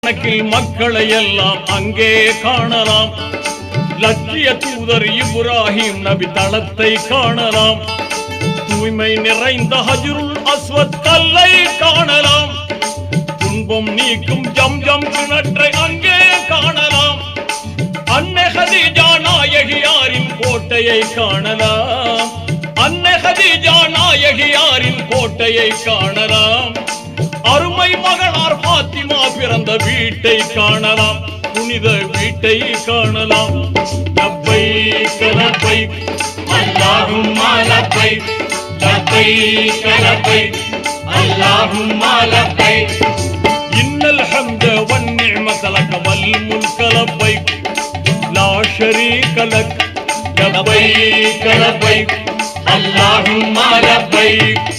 கோடிக்கணக்கில் மக்களை எல்லாம் அங்கே காணலாம். லட்சிய தூதர் இப்ராஹிம் நபி தளத்தை காணலாம். தூய்மை நிறைந்த ஹஜ்ருல் அஸ்வத் கல்லை காணலாம். துன்பம் நீக்கும் ஜம்ஜம் கிணற்றை அங்கே காணலாம். அன்னை ஹதீஜா நாயகியாரின் கோட்டையை காணலாம். அன்னை ஹதீஜா நாயகியாரின் கோட்டையை காணலாம். அருமை மகனார் பாத்திமா பிறந்த வீட்டை காணலாம். புனித வீட்டை காணலாம். லப்பைக் லப்பைக் அல்லாஹும்ம லப்பைக் லப்பைக் லப்பைக் அல்லாஹும்ம லப்பைக் இன்னல் ஹம்த வன் நிஅமத லக வல் முல்க லப்பைக் லா ஷரீக லக் லப்பைக் லப்பைக் அல்லாஹும்ம லப்பைக்